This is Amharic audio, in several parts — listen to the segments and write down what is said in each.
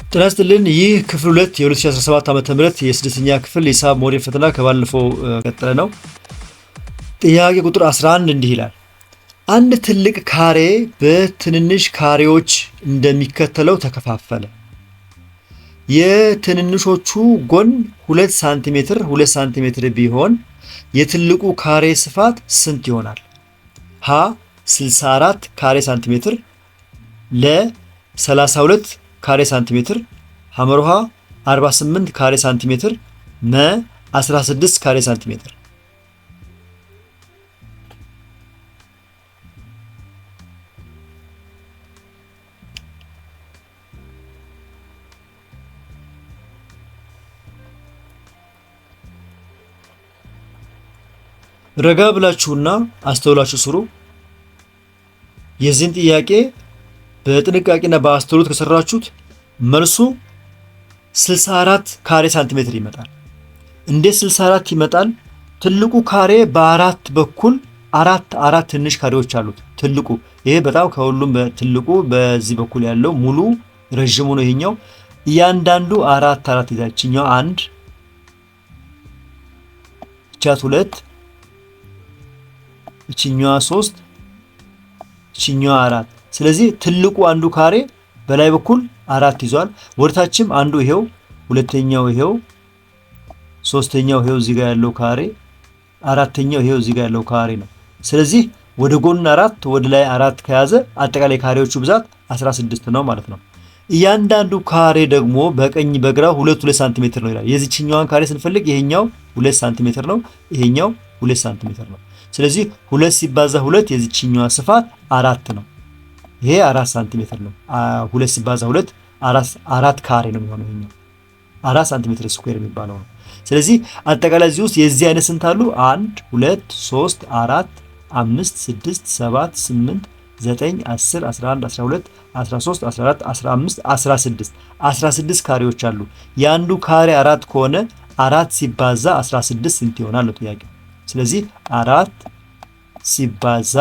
ጤና ይስጥልን። ይህ ክፍል 2 የ2017 ዓ.ም የስድስተኛ ክፍል ሂሳብ ሞዴል ፈተና ከባለፈው ቀጥለ ነው። ጥያቄ ቁጥር 11 እንዲህ ይላል። አንድ ትልቅ ካሬ በትንንሽ ካሬዎች እንደሚከተለው ተከፋፈለ። የትንንሾቹ ጎን 2 ሳንቲሜትር 2 ሳንቲሜትር ቢሆን የትልቁ ካሬ ስፋት ስንት ይሆናል? ሀ 64 ካሬ ሳንቲሜትር፣ ለ 32 ካሬ ሳንቲሜትር፣ ሐመርሃ 48 ካሬ ሳንቲሜትር፣ መ 16 ካሬ ሳንቲሜትር። ረጋ ብላችሁና አስተውላችሁ ስሩ። የዚህን ጥያቄ በጥንቃቄና በአስተውሎት ከሰራችሁት መልሱ 64 ካሬ ሳንቲሜትር ይመጣል። እንዴት 64 ይመጣል? ትልቁ ካሬ በአራት በኩል አራት ትንሽ ካሬዎች አሉት። ትልቁ ይሄ በጣም ከሁሉም ትልቁ በዚህ በኩል ያለው ሙሉ ረጅሙ ነው። ይሄኛው እያንዳንዱ አራት ይዛችኛው 1 ቻት 2 እቺኛዋ 3 እቺኛዋ 4። ስለዚህ ትልቁ አንዱ ካሬ በላይ በኩል 4 ይዟል። ወደታችም አንዱ ይሄው፣ ሁለተኛው ይሄው፣ ሶስተኛው ይሄው እዚህ ጋር ያለው ካሬ፣ አራተኛው ይሄው እዚህ ጋር ያለው ካሬ ነው። ስለዚህ ወደ ጎን 4 ወደ ላይ 4 ከያዘ አጠቃላይ ካሬዎቹ ብዛት 16 ነው ማለት ነው። እያንዳንዱ ካሬ ደግሞ በቀኝ በግራ 2 ሳንቲሜትር ነው ይላል። የዚህኛዋን ካሬ ስንፈልግ ይሄኛው 2 ሳንቲሜትር ነው፣ ይሄኛው 2 ሳንቲሜትር ነው። ስለዚህ 2 ሲባዛ 2 የዚህኛዋ ስፋት 4 ነው። ይሄ 4 ሳንቲሜትር ነው። 2 ሲባዛ 2 4 ካሬ ነው የሚሆነው። ይሄኛው 4 ሳንቲሜትር ስኩዌር የሚባለው ነው። ስለዚህ አጠቃላይ እዚህ ውስጥ የዚህ አይነት ስንት አሉ? 1 2 3 4 5 6 7 8 9 10 11 12 13 14 15 16 ካሬዎች አሉ። የአንዱ ካሬ 4 ከሆነ 4 ሲባዛ 16 ስንት ይሆናል ነው ጥያቄው። ስለዚህ 4 ሲባዛ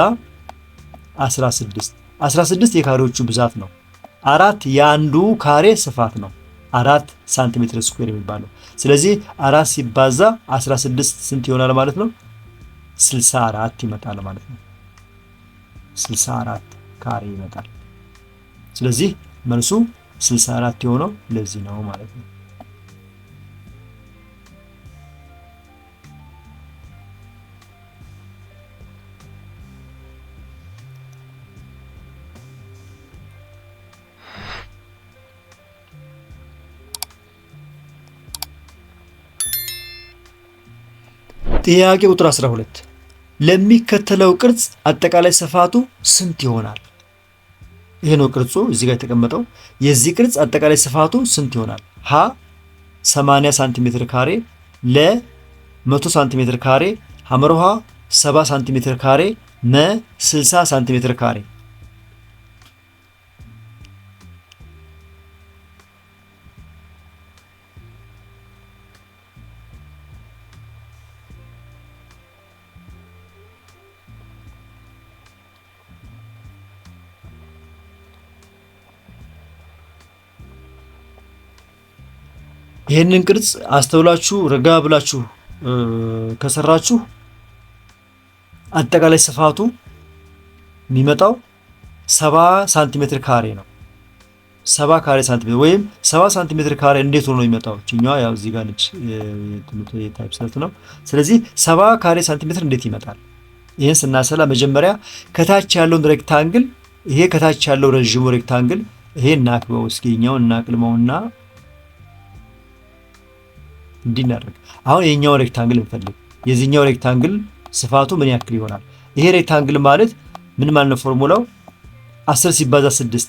16 የካሬዎቹ ብዛት ነው። 4 የአንዱ ካሬ ስፋት ነው። 4 ሳንቲሜትር ስኩዌር የሚባለው። ስለዚህ 4 ሲባዛ 16 ስንት ይሆናል ማለት ነው? 64 ይመጣል ማለት ነው። 64 ካሬ ይመጣል። ስለዚህ መልሱ 64 የሆነው ለዚህ ነው ማለት ነው። ጥያቄ ቁጥር 12 ለሚከተለው ቅርጽ አጠቃላይ ስፋቱ ስንት ይሆናል? ይሄ ነው ቅርጹ እዚህ ጋር የተቀመጠው። የዚህ ቅርጽ አጠቃላይ ስፋቱ ስንት ይሆናል? ሀ 80 ሳንቲሜትር ካሬ፣ ለ 100 ሳንቲሜትር ካሬ፣ ሐመርሃ 70 ሳንቲሜትር ካሬ፣ መ 60 ሳንቲሜትር ካሬ። ይሄንን ቅርጽ አስተውላችሁ ረጋ ብላችሁ ከሰራችሁ አጠቃላይ ስፋቱ የሚመጣው 70 ሳንቲሜትር ካሬ ነው። 70 ካሬ ሳንቲሜትር ወይም 70 ሳንቲሜትር ካሬ እንዴት ሆኖ የሚመጣው? እኛዋ ያው እዚህ ጋር ነች የታይፕ ሰልት ነው። ስለዚህ 70 ካሬ ሳንቲሜትር እንዴት ይመጣል? ይሄን ስናሰላ መጀመሪያ ከታች ያለውን ሬክታንግል፣ ይሄ ከታች ያለው ረጅሙ ሬክታንግል ይሄ እናክበው። እስኪኛው እናቅልመውና እንዲናደርግ አሁን የኛው ሬክታንግል እንፈልግ። የዚህኛው ሬክታንግል ስፋቱ ምን ያክል ይሆናል? ይሄ ሬክታንግል ማለት ምን ማለት ነው? ፎርሙላው 10 ሲባዛ 6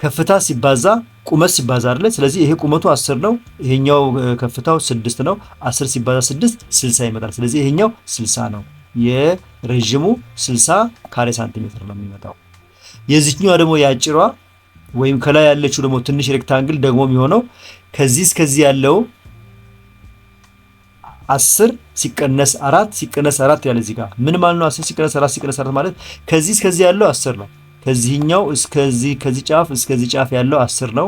ከፍታ ሲባዛ ቁመት ሲባዛ አይደለ? ስለዚህ ይሄ ቁመቱ 10 ነው፣ ይሄኛው ከፍታው 6 ነው። 10 ሲባዛ 6 60 ይመጣል። ስለዚህ ይሄኛው 60 ነው። የረጅሙ 60 ካሬ ሳንቲሜትር ነው የሚመጣው። የዚህኛው ደግሞ ያጭሯ ወይም ከላይ ያለችው ደግሞ ትንሽ ሬክታንግል ደግሞ የሚሆነው ከዚህ እስከዚህ ያለው 10 ሲቀነስ 4 ያለ እዚህ ጋር ምን ማለት ነው? 10 ሲቀነስ 4 ማለት ከዚህ እስከዚህ ያለው 10 ነው። ከዚህኛው እስከዚህ ከዚህ ጫፍ እስከዚህ ጫፍ ያለው 10 ነው።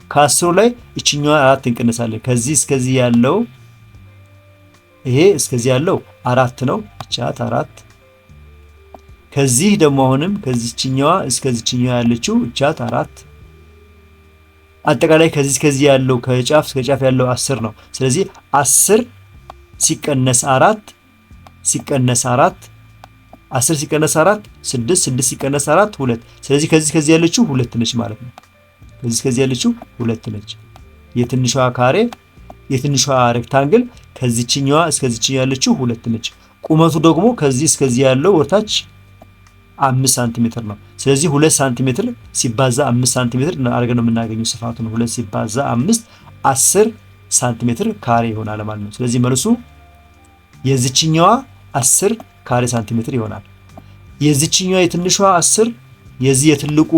ከ10 ላይ እችኛዋ 4 እንቀንሳለን። ከዚህ እስከዚህ ያለው ይሄ እስከዚህ ያለው 4 ነው። ቻት 4 ከዚህ ደግሞ አሁንም ከዚህኛዋ እስከዚህኛዋ ያለችው ቻት 4 አጠቃላይ ከዚህ እስከዚህ ያለው ከጫፍ እስከ ጫፍ ያለው 10 ነው። ስለዚህ 10 ሲቀነስ 4 ሲቀነስ 4 10 ሲቀነስ 4 6 6 ሲቀነስ 4 2 ስለዚህ ከዚህ እስከዚህ ያለችው 2 ነች ማለት ነው። ከዚህ እስከዚህ ያለችው 2 ነች። የትንሿ ካሬ የትንሿ ሬክታንግል ከዚህኛዋ እስከዚህኛዋ ያለችው 2 ነች። ቁመቱ ደግሞ ከዚህ እስከዚህ ያለው ወርታች 5 ሳንቲሜትር ነው። ስለዚህ 2 ሳንቲሜትር ሲባዛ 5 ሳንቲሜትር አድርገን ነው የምናገኘው ስፋቱ ነው። 2 ሲባዛ 5 10 ሳንቲሜትር ካሬ ይሆናል ማለት ነው። ስለዚህ መልሱ የዚህኛዋ 10 ካሬ ሳንቲሜትር ይሆናል። የዚህኛዋ የትንሿ 10 የዚህ የትልቁ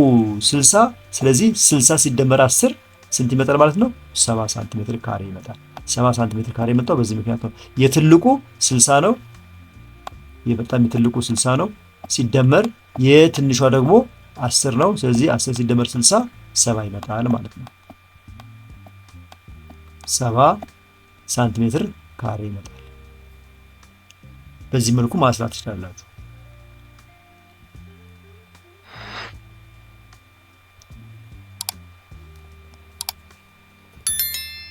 60 ስለዚህ 60 ሲደመር 10 ስንት ይመጣል ማለት ነው? 70 ሳንቲሜትር ካሬ ይመጣል። 70 ሳንቲሜትር ካሬ የመጣው በዚህ ምክንያት ነው። የትልቁ 60 ነው። በጣም የትልቁ 60 ነው ሲደመር የትንሿ ደግሞ 10 ነው። ስለዚህ 10 ሲደመር 60 70 ይመጣል ማለት ነው። 70 ሳንቲሜትር ካሬ ይመጣል። በዚህ መልኩ ማስላት ትችላላችሁ።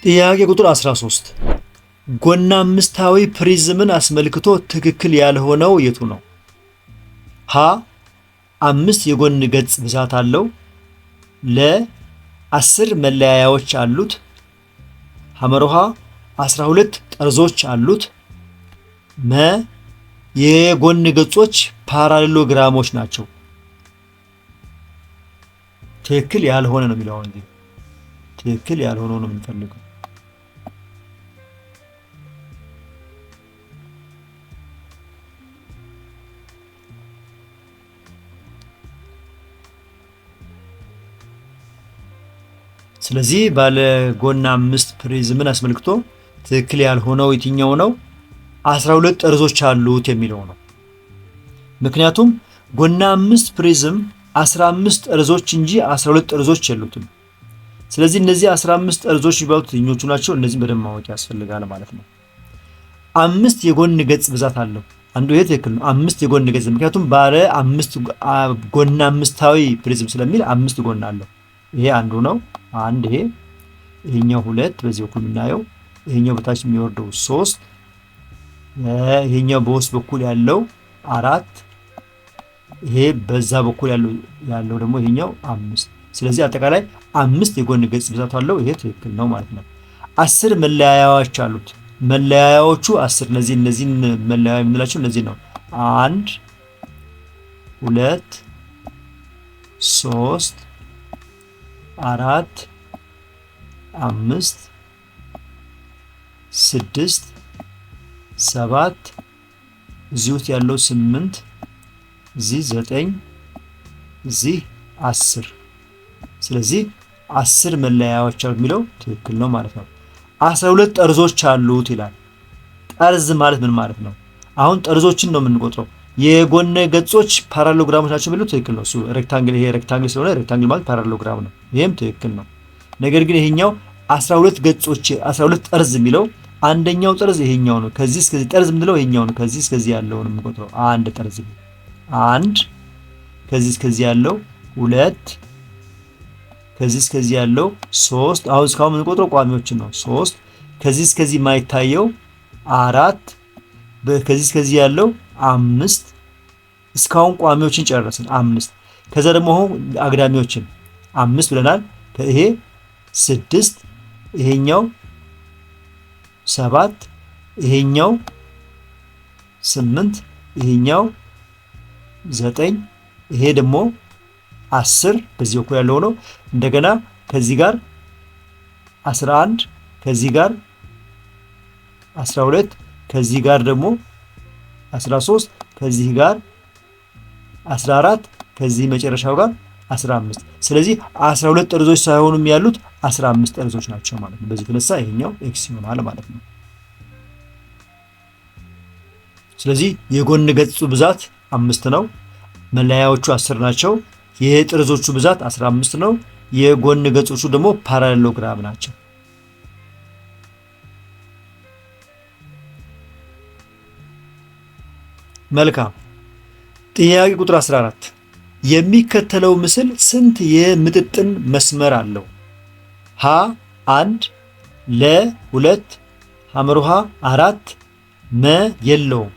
ጥያቄ ቁጥር 13 ጎና አምስታዊ ፕሪዝምን አስመልክቶ ትክክል ያልሆነው የቱ ነው? ሀ 5 የጎን ገጽ ብዛት አለው። ለ 10 መለያያዎች አሉት። ሐመሮሃ 12 ጠርዞች አሉት። መ የጎን ገጾች ፓራሌሎግራሞች ናቸው። ትክክል ያልሆነ ነው የሚለው እንጂ ትክክል ያልሆነው ነው የምንፈልገው። ስለዚህ ባለ ጎን 5 ፕሪዝምን አስመልክቶ ትክክል ያልሆነው የትኛው ነው? 12 ጠርዞች አሉት የሚለው ነው። ምክንያቱም ጎና 5 ፕሪዝም 15 ጠርዞች እንጂ 12 ጠርዞች የሉትም። ስለዚህ እነዚህ 15 ጠርዞች የሚባሉት የትኞቹ ናቸው? እነዚህን በደንብ ማወቅ ያስፈልጋል ማለት ነው። 5 የጎን ገጽ ብዛት አለው። አንዱ ይሄ ትክክል ነው። 5 የጎን ገጽ ምክንያቱም ባለ 5 ጎና አምስታዊ ፕሪዝም ስለሚል 5 ጎን አለው። ይሄ አንዱ ነው። አንድ ይሄኛው 2 በዚህ በኩል የምናየው ይሄኛው በታች የሚወርደው 3 ይሄኛው በውስጥ በኩል ያለው 4 ይሄ በዛ በኩል ያለው ደግሞ ይሄኛው 5 ስለዚህ አጠቃላይ 5 የጎን ገጽ ብዛት አለው። ይሄ ትክክል ነው ማለት ነው። 10 መለያያዎች አሉት። መለያያዎቹ 10 እነዚህን መለያያ የምንላቸው እነዚህ ነው። 1 2 3 4 5 6 7 እዚህ ውስጥ ያለው 8 እዚህ 9 እዚህ 10 ስለዚህ 10 መለያያዎች አሉት የሚለው ትክክል ነው ማለት ነው። 12 ጠርዞች አሉት ይላል። ጠርዝ ማለት ምን ማለት ነው? አሁን ጠርዞችን ነው የምንቆጥረው። የጎን ገጾች ፓራሌሎግራሞች ናቸው የሚለው ትክክል ነው። እሱ ሬክታንግል ይሄ ሬክታንግል ስለሆነ ሬክታንግል ማለት ፓራሌሎግራም ነው። ይሄም ትክክል ነው። ነገር ግን ይሄኛው 12 ገጾች 12 ጠርዝ የሚለው አንደኛው ጠርዝ ይሄኛው ነው። ከዚህ እስከዚህ ጠርዝ የምንለው ይሄኛው ነው። ከዚህ እስከዚህ ያለው ነው የምንቆጥረው። አንድ ጠርዝ አንድ ከዚህ እስከዚህ ያለው 2 ከዚህ እስከዚህ ያለው 3 አሁን እስካሁን የምንቆጥረው ቋሚዎችን ነው። 3 ከዚህ እስከዚህ የማይታየው 4 ከዚህ እስከዚህ ያለው 5 እስካሁን ቋሚዎችን ጨረስን 5 ከዛ ደግሞ አሁን አግዳሚዎችን 5 ብለናል። ይሄ 6 ይሄኛው 7 ይሄኛው 8 ይሄኛው 9 ይሄ ደግሞ 10 በዚህ በኩል ያለው ነው። እንደገና ከዚህ ጋር 11 ከዚህ ጋር 12 ከዚህ ጋር ደግሞ 13 ከዚህ ጋር 14 ከዚህ መጨረሻው ጋር 15 ስለዚህ 12 ጠርዞች ሳይሆኑም ያሉት 15 ጠርዞች ናቸው ማለት ነው። በዚህ የተነሳ ይሄኛው ኤክስ ይሆናል ማለት ነው። ስለዚህ የጎን ገጹ ብዛት 5 ነው። መለያዎቹ 10 ናቸው። የጠርዞቹ ብዛት 15 ነው። የጎን ገጾቹ ደግሞ ፓራሌሎግራም ናቸው። መልካም። ጥያቄ ቁጥር 14 የሚከተለው ምስል ስንት የምጥጥን መስመር አለው? ሀ 1 ለ 2 ሐመሩሃ 4 መ የለውም።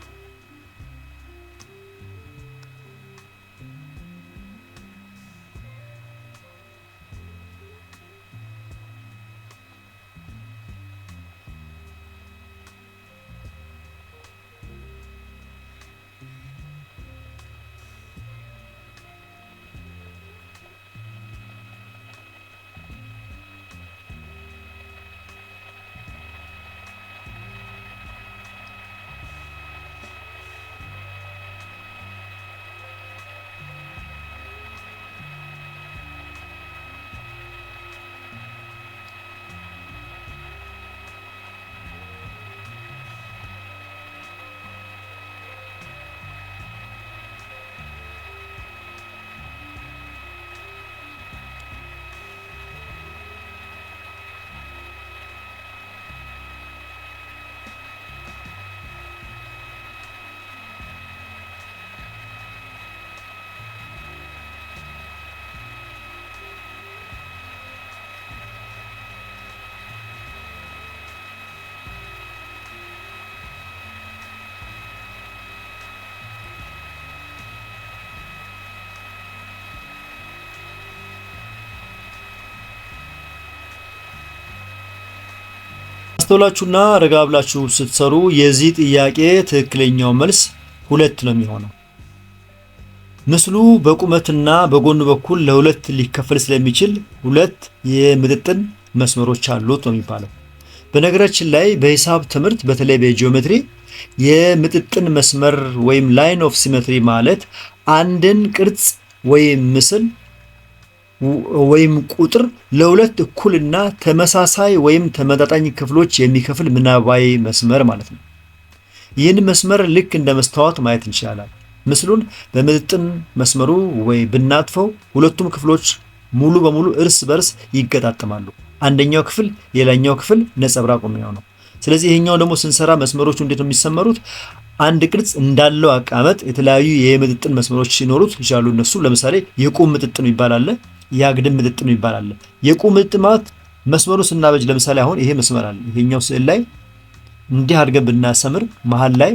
አስተውላችሁና ረጋ ብላችሁ ስትሰሩ የዚህ ጥያቄ ትክክለኛው መልስ 2 ነው የሚሆነው። ምስሉ በቁመትና በጎን በኩል ለሁለት ሊከፈል ስለሚችል 2 የምጥጥን መስመሮች አሉት ነው የሚባለው። በነገራችን ላይ በሂሳብ ትምህርት በተለይ በጂኦሜትሪ የምጥጥን መስመር ወይም ላይን ኦፍ ሲሜትሪ ማለት አንድን ቅርጽ ወይም ምስል ወይም ቁጥር ለሁለት እኩልና ተመሳሳይ ወይም ተመጣጣኝ ክፍሎች የሚከፍል ምናባዊ መስመር ማለት ነው። ይህን መስመር ልክ እንደ መስታወት ማየት እንችላለን። ምስሉን በምጥጥን መስመሩ ወይ ብናጥፈው ሁለቱም ክፍሎች ሙሉ በሙሉ እርስ በርስ ይገጣጠማሉ። አንደኛው ክፍል ሌላኛው ክፍል ነጸብራቅ ነው። ስለዚህ ይሄኛው ደግሞ ስንሰራ መስመሮቹ እንዴት ነው የሚሰመሩት? አንድ ቅርጽ እንዳለው አቀማመጥ የተለያዩ የምጥጥን መስመሮች ሲኖሩት ይችላሉ። እነሱ ለምሳሌ የቁም ምጥጥን ይባላል፣ የአግድም ምጥጥን ይባላል። የቁም ምጥጥን ማለት መስመሩ ስናበጅ ለምሳሌ አሁን ይሄ መስመር አለ። ይሄኛው ስዕል ላይ እንዲህ አድርገን ብናሰምር መሃል ላይ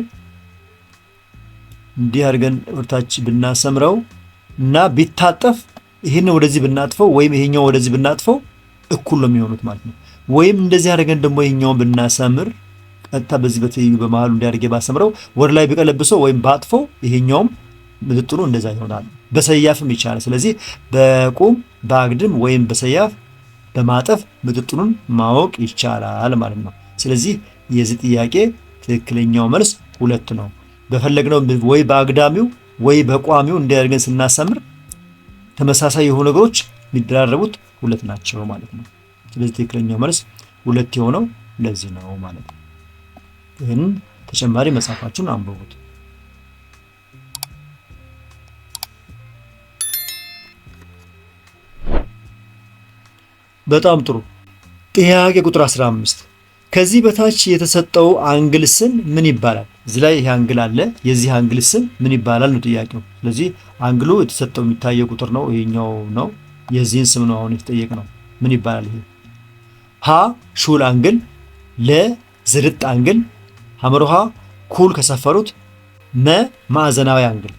እንዲህ አድርገን ወርታች ብናሰምረው እና ቢታጠፍ ይሄን ወደዚህ ብናጥፈው ወይም ይሄኛው ወደዚህ ብናጥፈው እኩል ነው የሚሆኑት ማለት ነው። ወይም እንደዚህ አድርገን ደግሞ ይሄኛውን ብናሰምር ቀጥታ በዚህ በትይዩ በመሃሉ እንዲያርገ ባሰምረው ወደ ላይ ቢቀለብሰው ወይም ባጥፈው ይሄኛውም ምጥጥኑ እንደዛ ይሆናል። በሰያፍም ይቻላል። ስለዚህ በቁም በአግድም ወይም በሰያፍ በማጠፍ ምጥጥኑን ማወቅ ይቻላል ማለት ነው። ስለዚህ የዚህ ጥያቄ ትክክለኛው መልስ 2 ነው። በፈለግነው ወይ በአግዳሚው ወይ በቋሚው እንዲያርገን ስናሰምር ተመሳሳይ የሆኑ ነገሮች የሚደራረቡት 2 ናቸው ማለት ነው። ስለዚህ ትክክለኛው መልስ 2 የሆነው ለዚህ ነው ማለት ነው። ይህን ተጨማሪ መጽሐፋችሁን አንብቡት። በጣም ጥሩ። ጥያቄ ቁጥር 15 ከዚህ በታች የተሰጠው አንግል ስም ምን ይባላል? እዚህ ላይ ይሄ አንግል አለ። የዚህ አንግል ስም ምን ይባላል ነው ጥያቄው። ስለዚህ አንግሉ የተሰጠው የሚታየው ቁጥር ነው፣ ይሄኛው ነው። የዚህን ስም ነው አሁን የተጠየቅነው። ምን ይባላል ይሄ? ሀ ሹል አንግል፣ ለ ዝርጥ አንግል፣ ሐመሮሃ ኩል ከሰፈሩት፣ መ ማዕዘናዊ አንግል።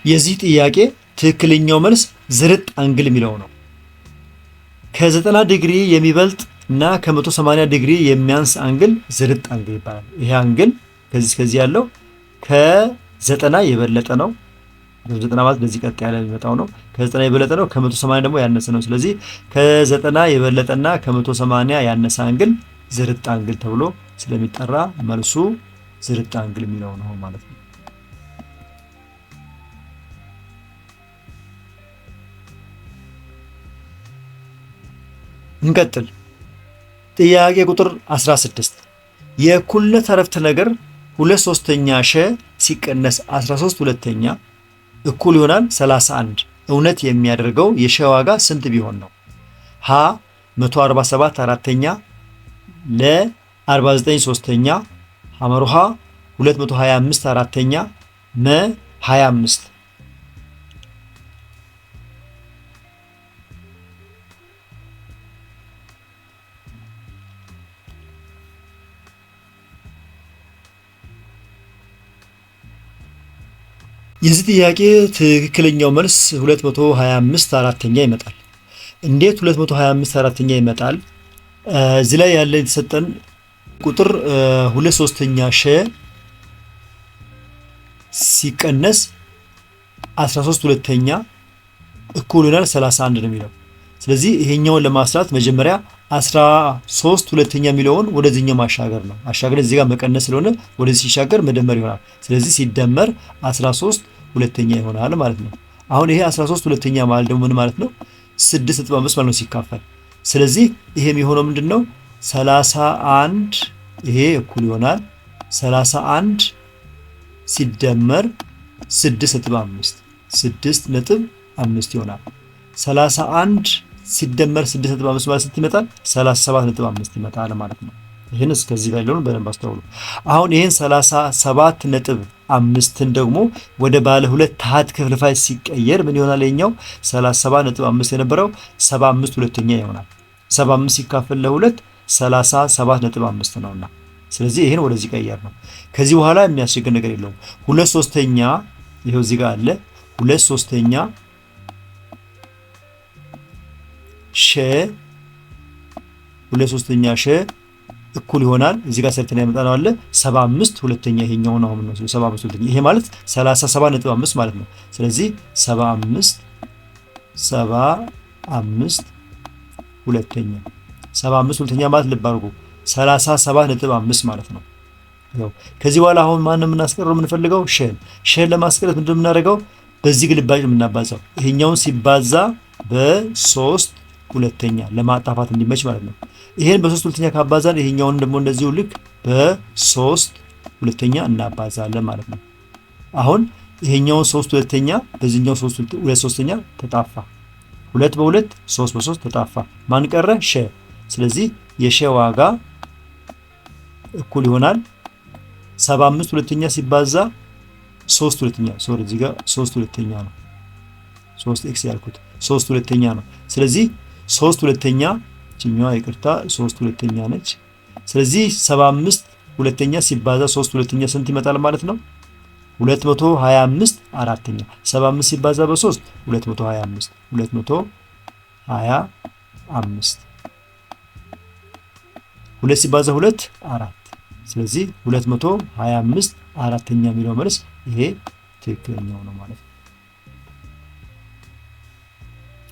የዚህ ጥያቄ ትክክለኛው መልስ ዝርጥ አንግል የሚለው ነው። ከ90 ዲግሪ የሚበልጥ እና ከ180 ዲግሪ የሚያንስ አንግል ዝርጥ አንግል ይባላል። ይሄ አንግል ከዚህ ያለው ከ90 የበለጠ ነው። 90 ማለት በዚህ ቀጥ ያለ የሚመጣው ነው። ከ90 የበለጠ ነው፣ ከ180 ደግሞ ያነሰ ነው። ስለዚህ ከ90 የበለጠና ከ180 ያነሰ አንግል ዝርጥ አንግል ተብሎ ስለሚጠራ መልሱ ዝርጥ አንግል የሚለው ነው ማለት ነው። እንቀጥል። ጥያቄ ቁጥር 16 የእኩልነት አረፍተ ነገር 2/3 ሸ ሲቀነስ 13 ሁለተኛ እኩል ይሆናል 31 እውነት የሚያደርገው የሸ ዋጋ ስንት ቢሆን ነው? ሀ 147 አራተኛ፣ ለ 49 ሶስተኛ፣ ሐመሩሃ 225 አራተኛ፣ መ 25። የዚህ ጥያቄ ትክክለኛው መልስ 225 አራተኛ ይመጣል። እንዴት 225 አራተኛ ይመጣል? እዚህ ላይ ያለ የተሰጠን ቁጥር 2/3 ሸ ሲቀነስ 13 ሁለተኛ እኩል ይሆናል 31 ነው የሚለው። ስለዚህ ይሄኛውን ለማስላት መጀመሪያ 13 ሁለተኛ የሚለውን ወደዚህኛው ማሻገር ነው። አሻገር እዚህ ጋር መቀነስ ስለሆነ ወደዚህ ሲሻገር መደመር ይሆናል። ስለዚህ ሲደመር 13 ሁለተኛ ይሆናል ማለት ነው። አሁን ይሄ 13 ሁለተኛ ማለት ደግሞ ምን ማለት ነው? 6.5 ማለት ነው ሲካፈል። ስለዚህ ይሄ የሚሆነው ምንድነው? 31 ይሄ እኩል ይሆናል 31 ሲደመር 6.5 6.5 ይሆናል። 31 ሲደመር 6.5 ማለት ስንት ይመጣል? 37.5 ይመጣል ማለት ነው። ይሄን እስከዚህ ጋር ያለውን በደንብ አስተውሉ። አሁን ይሄን 37.5ን ደግሞ ወደ ባለ ሁለት ታሃት ክፍልፋይ ሲቀየር ምን ይሆናል? የኛው 37.5 የነበረው 75 ሁለተኛ ይሆናል። 75 ሲካፈል ለ2 37.5 ነውና ስለዚህ ይሄን ወደዚህ ቀየር ነው። ከዚህ በኋላ የሚያስቸግር ነገር የለውም። 2/3 ይሄው እዚህ ጋር አለ 2/3 ሸ 2/3 ሸ እኩል ይሆናል እዚህ ጋር ሰርተን ያመጣነው አለ 75 ሁለተኛ ይሄኛው ነው አሁን ነው 75 ሁለተኛ ይሄ ማለት 37.5 ማለት ነው። ስለዚህ 75 ሁለተኛ 75 ሁለተኛ ማለት ልብ አድርጉ 37.5 ማለት ነው። ያው ከዚህ በኋላ አሁን ማን ነው የምናስቀረው የምንፈልገው? ሸን ለማስቀረት ምንድን ነው የምናደርገው? በዚህ ግልባጭ የምናባዛው ይሄኛውን ሲባዛ በ3 ሁለተኛ ለማጣፋት እንዲመች ማለት ነው። ይሄን በ3 ሁለተኛ ካባዛን ይሄኛውን ደግሞ እንደዚሁ ልክ በ3 ሁለተኛ እናባዛለን ማለት ነው። አሁን ይሄኛውን 3 ሁለተኛ በዚህኛው 2 ሶስተኛ ተጣፋ 2 በ2 3 በ3 ተጣፋ ማን ቀረ? ሸ። ስለዚህ የሸ ዋጋ እኩል ይሆናል 75 ሁለተኛ ሲባዛ 3 ሁለተኛ ሶሪ እዚህ ጋር 3 ሁለተኛ ነው 3 ኤክስ ያልኩት 3 ሁለተኛ ነው። ስለዚህ 3 ሁለተኛ ጭኛዋ ይቅርታ 3 ሁለተኛ ነች። ስለዚህ 75 ሁለተኛ ሲባዛ 3 ሁለተኛ ስንት ይመጣል ማለት ነው? 225 አራተኛ 75 ሲባዛ በ3 225 2 ሲባዛ 2 4 ስለዚህ 225 አራተኛ የሚለው መልስ ይሄ ትክክለኛው ነው ማለት ነው።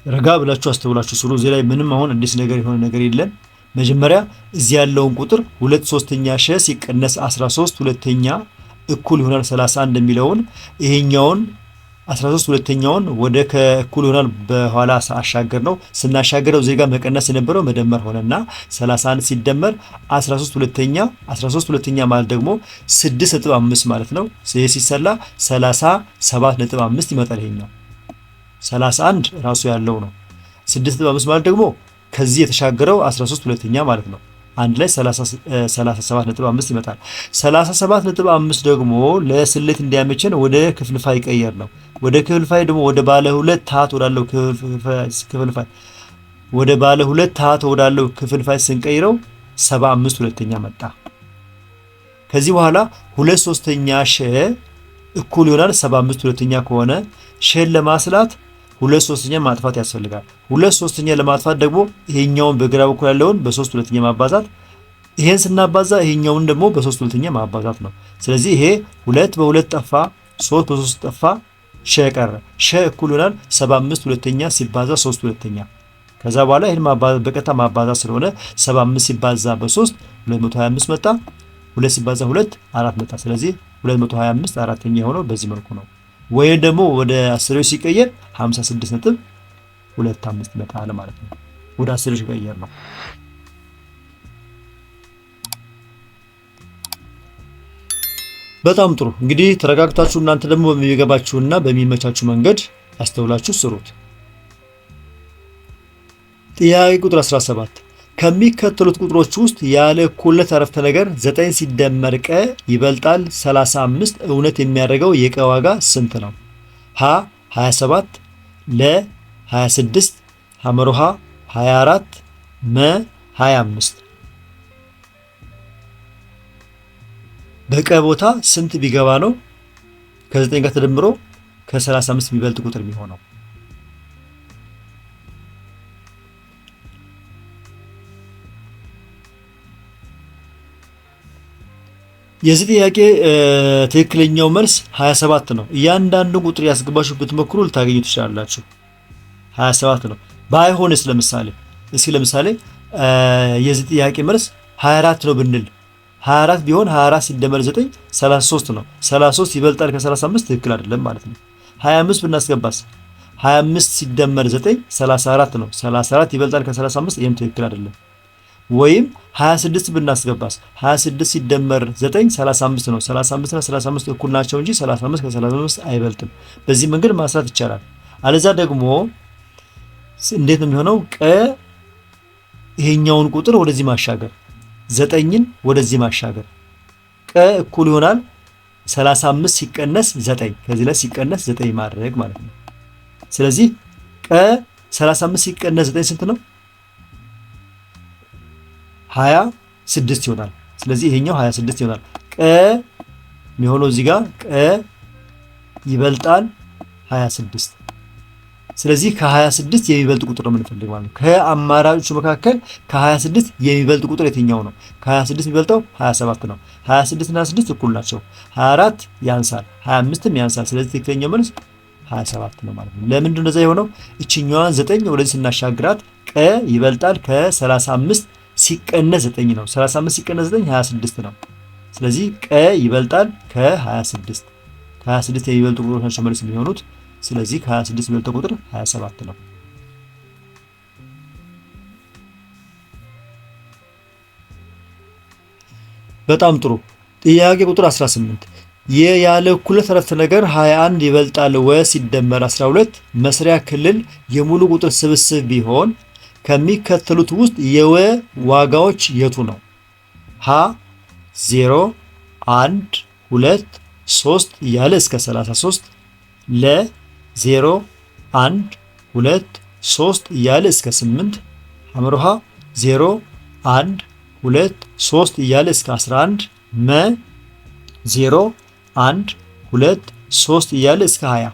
ረጋ ብላችሁ አስተውላችሁ ስሩ። እዚህ ላይ ምንም አሁን አዲስ ነገር የሆነ ነገር የለም። መጀመሪያ እዚህ ያለውን ቁጥር 2/3 ሸ ሲቀነስ 13 ሁለተኛ እኩል ይሆናል 31 የሚለውን ይሄኛውን 13 ሁለተኛውን ወደ ከእኩል ይሆናል በኋላ አሻገር ነው። ስናሻገረው እዚህ ጋር መቀነስ የነበረው መደመር ሆነና 31 ሲደመር 13 ሁለተኛ ማለት ደግሞ 6.5 ማለት ነው። ይሄ ሲሰላ 37.5 ይመጣል። ይሄኛው 31 ራሱ ያለው ነው። 6.5 ማለት ደግሞ ከዚህ የተሻገረው 13 ሁለተኛ ማለት ነው። አንድ ላይ 37.5 ይመጣል። 37.5 ደግሞ ለስሌት እንዲያመቸን ወደ ክፍልፋይ ቀየር ነው። ወደ ክፍልፋይ ደግሞ ወደ ባለ ሁለት ታሃት ወዳለው ክፍልፋይ ወደ ባለ ሁለት ታሃት ወዳለው ክፍልፋይ ስንቀይረው 75 ሁለተኛ መጣ። ከዚህ በኋላ 2/3 ሸ እኩል ይሆናል 75 ሁለተኛ ከሆነ ሸን ለማስላት 2/3 ማጥፋት ያስፈልጋል። 2/3 ለማጥፋት ደግሞ ይሄኛውን በግራ በኩል ያለውን በ3 ሁለተኛ ማባዛት፣ ይሄን ስናባዛ ይሄኛውን ደግሞ በ3 ሁለተኛ ማባዛት ነው። ስለዚህ ይሄ 2 በ2 ጠፋ፣ 3 በ3 ጠፋ፣ ሸ ቀረ። ሸ እኩል ይሆናል 75 ሁለተኛ ሲባዛ 3 ሁለተኛ። ከዛ በኋላ ይሄን ማባዛት በቀጥታ ማባዛት ስለሆነ 75 ሲባዛ በ3 225 መጣ። 2 ሲባዛ 2 4 መጣ። ስለዚህ 225 አራተኛ የሆነው በዚህ መልኩ ነው። ወይ ደግሞ ወደ 10 ሲቀየር 56.25 ይመጣል ማለት ነው። ወደ አስር ቀየር ነው። በጣም ጥሩ። እንግዲህ ተረጋግታችሁ እናንተ ደግሞ በሚገባችሁና በሚመቻችሁ መንገድ አስተውላችሁ ስሩት። ጥያቄ ቁጥር 17 ከሚከተሉት ቁጥሮች ውስጥ ያለ እኩልነት አረፍተ ነገር 9 ሲደመር ቀ ይበልጣል 35 እውነት የሚያደርገው የቀ ዋጋ ስንት ነው? ሀ 27፣ ለ 26፣ ሐመሮሃ 24፣ መ 25። በቀ ቦታ ስንት ቢገባ ነው ከ9 ጋር ተደምሮ ከ35 የሚበልጥ ቁጥር የሚሆነው? የዚህ ጥያቄ ትክክለኛው መልስ 27 ነው። እያንዳንዱ ቁጥር ያስገባችሁ ብትሞክሩ ልታገኙ ትችላላችሁ። 27 ነው። ባይሆንስ ለምሳሌ የዚህ ጥያቄ መልስ 24 ነው ብንል 24 ቢሆን 24 ሲደመር 9 33 ነው። 33 ይበልጣል ከ35 ትክክል አይደለም ማለት ነው። 25 ብናስገባስ 25 ሲደመር 9 34 ነው። 34 ይበልጣል ከ35 ይህም ትክክል አይደለም። ወይም 26 ብናስገባስ 26 ሲደመር 9 35 ነው። 35 እና 35 እኩል ናቸው እንጂ 35 ከ35 አይበልጥም። በዚህ መንገድ ማስራት ይቻላል። አለዛ ደግሞ እንዴት ነው የሚሆነው? ቀ ይሄኛውን ቁጥር ወደዚህ ማሻገር፣ 9ን ወደዚህ ማሻገር። ቀ እኩል ይሆናል 35 ሲቀነስ 9፣ ከዚህ ላይ ሲቀነስ 9 ማድረግ ማለት ነው። ስለዚህ ቀ 35 ሲቀነስ 9 ስንት ነው? 26 ይሆናል። ስለዚህ ይሄኛው 26 ይሆናል። ቀ የሚሆነው እዚህ ጋር ቀ ይበልጣል 26። ስለዚህ ከ26 የሚበልጥ ቁጥር ነው የምንፈልግ ማለት ነው። ከአማራጮቹ መካከል ከ26 የሚበልጥ ቁጥር የትኛው ነው? ከ26 የሚበልጠው 27 ነው። 26 እና 6 እኩል ናቸው። 24 ያንሳል፣ 25ም ያንሳል። ስለዚህ ትክክለኛው መልስ 27 ነው ማለት ነው። ለምንድን ነው እንደዛ የሆነው? እችኛዋን 9 ወደዚህ ስናሻግራት ቀ ይበልጣል ከ35 ሲቀነስ 9 ነው። 35 ሲቀነስ 9 26 ነው። ስለዚህ ቀ ይበልጣል ከ26። ከ26 የሚበልጡ ቁጥሮች ናቸው መልስ የሚሆኑት። ስለዚህ ከ26 የሚበልጠው ቁጥር 27 ነው። በጣም ጥሩ። ጥያቄ ቁጥር 18 ያለ እኩልነት አረፍተ ነገር 21 ይበልጣል ወ ሲደመር 12 መስሪያ ክልል የሙሉ ቁጥር ስብስብ ቢሆን ከሚከተሉት ውስጥ የወ ዋጋዎች የቱ ነው? ሀ 0፣ 1፣ 2፣ 3 እያለ እስከ 33፣ ለ 0፣ 1፣ 2፣ 3 እያለ እስከ 8፣ ሐመርሃ 0፣ 1፣ 2፣ 3 እያለ እስከ 11፣ መ 0፣ 1፣ 2፣ 3 እያለ እስከ 20።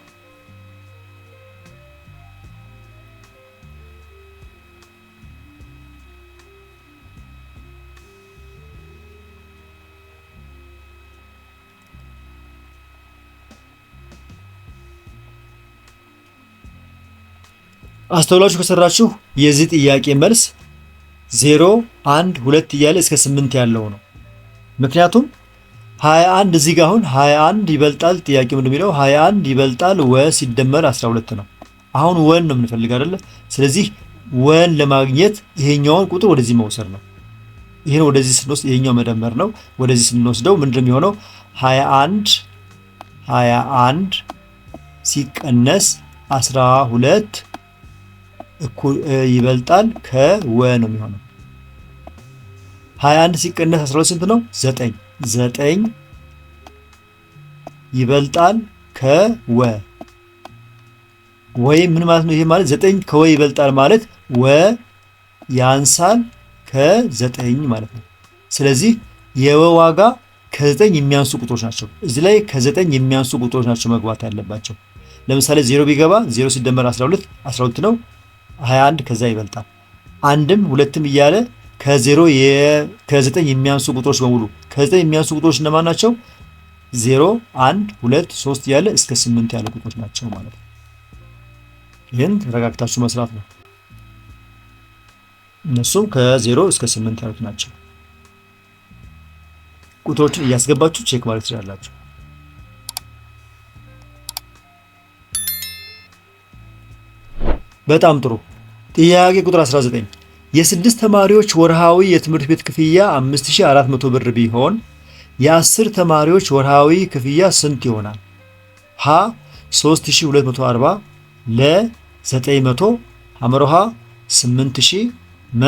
አስተውላችሁ ከሰራችሁ የዚህ ጥያቄ መልስ 0፣ 1፣ 2 እያለ እስከ 8 ያለው ነው። ምክንያቱም 21 እዚህ ጋር አሁን 21 ይበልጣል፣ ጥያቄው ምንድን የሚለው 21 ይበልጣል ወ ሲደመር 12 ነው። አሁን ወን ነው የምንፈልግ አይደለ? ስለዚህ ወን ለማግኘት ይሄኛውን ቁጥር ወደዚህ መውሰድ ነው። ይሄን ወደዚህ ስንወስድ ይሄኛው መደመር ነው። ወደዚህ ስንወስደው ምንድን የሚሆነው 21 ሲቀነስ 12 እኩል ይበልጣል ከወ ነው የሚሆነው። 21 ሲቀነስ 12 ስንት ነው? 9። 9 ይበልጣል ከወ። ወይ ምን ማለት ነው? ይሄ ማለት 9 ከወ ይበልጣል ማለት ወ ያንሳል ከ9 ማለት ነው። ስለዚህ የወ ዋጋ ከ9 የሚያንሱ ቁጥሮች ናቸው። እዚህ ላይ ከ9 የሚያንሱ ቁጥሮች ናቸው መግባት ያለባቸው። ለምሳሌ 0 ቢገባ 0 ሲደመር 12 ነው። 21 ከዛ ይበልጣል። አንድም ሁለትም እያለ ከ9 የሚያንሱ ቁጥሮች በሙሉ ከ9 የሚያንሱ ቁጥሮች እነማን ናቸው? 0፣ 1፣ 2፣ 3 እያለ እስከ 8 ያሉ ቁጥሮች ናቸው ማለት ነው። ይህን ተረጋግታችሁ መስራት ነው። እነሱም ከ0 እስከ 8 ያሉት ናቸው። ቁጥሮችን እያስገባችሁ ቼክ ማለት ትችላላችሁ። በጣም ጥሩ። ጥያቄ ቁጥር 19 የስድስት ተማሪዎች ወርሃዊ የትምህርት ቤት ክፍያ 5400 ብር ቢሆን የ10 ተማሪዎች ወርሃዊ ክፍያ ስንት ይሆናል? ሀ 3240 ለ 900 ሐመሮሃ 8000 መ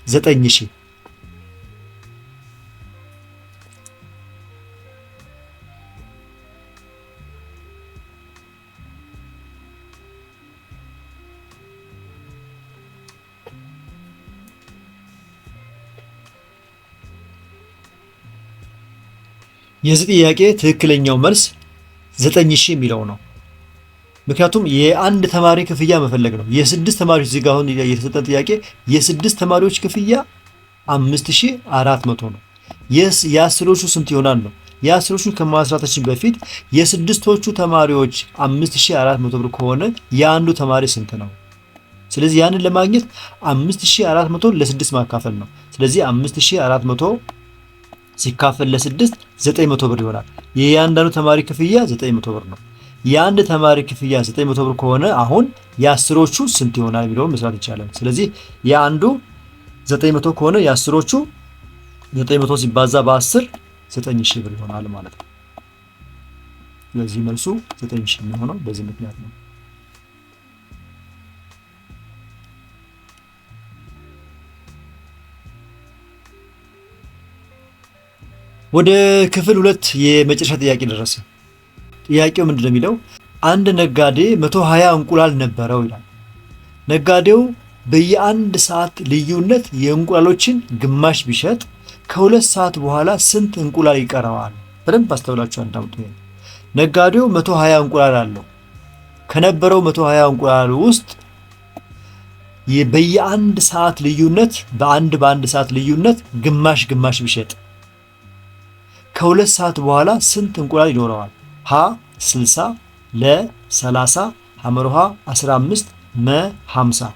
9000 የዚህ ጥያቄ ትክክለኛው መልስ 9000 የሚለው ነው። ምክንያቱም የአንድ ተማሪ ክፍያ መፈለግ ነው። የስድስት ተማሪዎች እዚህ ጋር አሁን የተሰጠን ጥያቄ የስድስት ተማሪዎች ክፍያ 5400 ነው። የአስሮቹ ስንት ይሆናል ነው። የአስሮቹን ከማስራታችን በፊት የስድስቶቹ ተማሪዎች 5400 ብር ከሆነ የአንዱ ተማሪ ስንት ነው? ስለዚህ ያንን ለማግኘት 5400 ለ6 ማካፈል ነው። ስለዚህ 5400 ሲካፈል ለ6 900 ብር ይሆናል። የእያንዳንዱ ተማሪ ክፍያ 900 ብር ነው። የአንድ ተማሪ ክፍያ 900 ብር ከሆነ አሁን የአስሮቹ ስንት ይሆናል የሚለውን መስራት ይቻላል። ስለዚህ የአንዱ 900 ከሆነ የአስሮቹ 900 ሲባዛ በ10 9000 ብር ይሆናል ማለት ነው። ስለዚህ መልሱ 9000 የሚሆነው በዚህ ምክንያት ነው። ወደ ክፍል 2 የመጨረሻ ጥያቄ ደረሰ። ጥያቄው ምንድነው የሚለው አንድ ነጋዴ 120 እንቁላል ነበረው ይላል። ነጋዴው በየአንድ ሰዓት ልዩነት የእንቁላሎችን ግማሽ ቢሸጥ ከ2 ሰዓት በኋላ ስንት እንቁላል ይቀረዋል? በደንብ አስተውላችሁ አዳምጡ። ነጋዴው 120 እንቁላል አለው። ከነበረው 120 እንቁላል ውስጥ በየአንድ ሰዓት ልዩነት በአንድ ሰዓት ልዩነት ግማሽ ቢሸጥ ከ2 ሰዓት በኋላ ስንት እንቁላል ይኖረዋል? ሀ 60 ለ 30 ሐመሮሃ 15 መ 50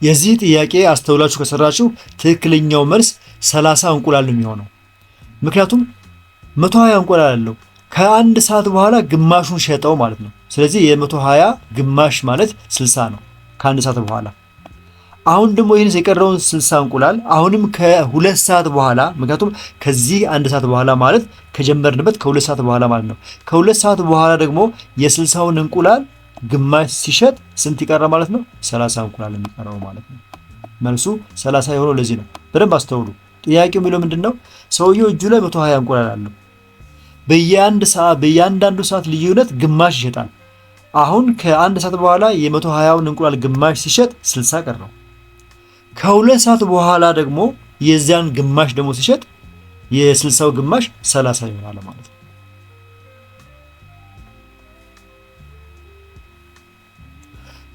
የዚህ ጥያቄ አስተውላችሁ ከሰራችሁ ትክክለኛው መልስ 30 እንቁላል ነው የሚሆነው። ምክንያቱም 120 እንቁላል አለው ከአንድ ሰዓት በኋላ ግማሹን ሸጠው ማለት ነው። ስለዚህ የ120 ግማሽ ማለት 60 ነው ከአንድ ሰዓት በኋላ። አሁን ደግሞ ይህን የቀረውን 60 እንቁላል አሁንም ከ2 ሰዓት በኋላ ምክንያቱም ከዚህ አንድ ሰዓት በኋላ ማለት ከጀመርንበት ከ2 ሰዓት በኋላ ማለት ነው። ከ2 ሰዓት በኋላ ደግሞ የ60ውን እንቁላል ግማሽ ሲሸጥ ስንት ይቀራ ማለት ነው? 30 እንቁላል የሚቀረው ማለት ነው። መልሱ 30 የሆነው ለዚህ ነው። በደንብ አስተውሉ። ጥያቄው የሚለው ምንድነው? ሰውየው እጁ ላይ 120 እንቁላል አለው። በእያንዳንዱ ሰዓት ልዩነት ግማሽ ይሸጣል። አሁን ከአንድ ሰዓት በኋላ የ120ውን እንቁላል ግማሽ ሲሸጥ 60 ቀረው። ከ2 ሰዓት በኋላ ደግሞ የዚያን ግማሽ ደግሞ ሲሸጥ የ60ው ግማሽ 30 ይሆናል ማለት ነው።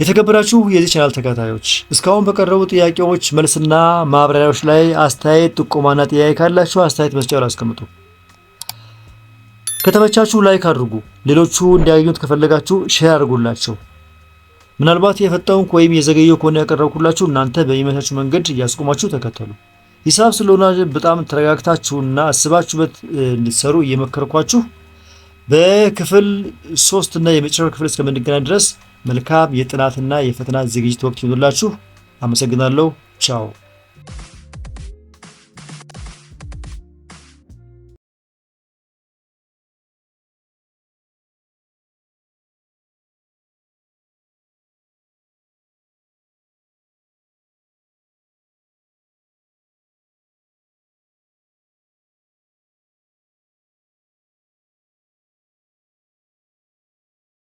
የተከበራችሁ የዚህ ቻናል ተከታታዮች እስካሁን በቀረቡ ጥያቄዎች መልስና ማብራሪያዎች ላይ አስተያየት፣ ጥቆማና ጥያቄ ካላችሁ አስተያየት መስጫው ላይ አስቀምጡ። ከተመቻችሁ ላይክ አድርጉ። ሌሎቹ እንዲያገኙት ከፈለጋችሁ ሼር አድርጉላቸው። ምናልባት የፈጠንኩ ወይም የዘገየው ከሆነ ያቀረብኩላችሁ እናንተ በሚመቻችሁ መንገድ እያስቆማችሁ ተከተሉ። ሂሳብ ስለሆነ በጣም ተረጋግታችሁና አስባችሁበት እንድትሰሩ እየመከርኳችሁ በክፍል 3 እና የመጨረሻው ክፍል እስከምንገናኝ ድረስ መልካም የጥናትና የፈተና ዝግጅት ወቅት ይሁንላችሁ። አመሰግናለሁ። ቻው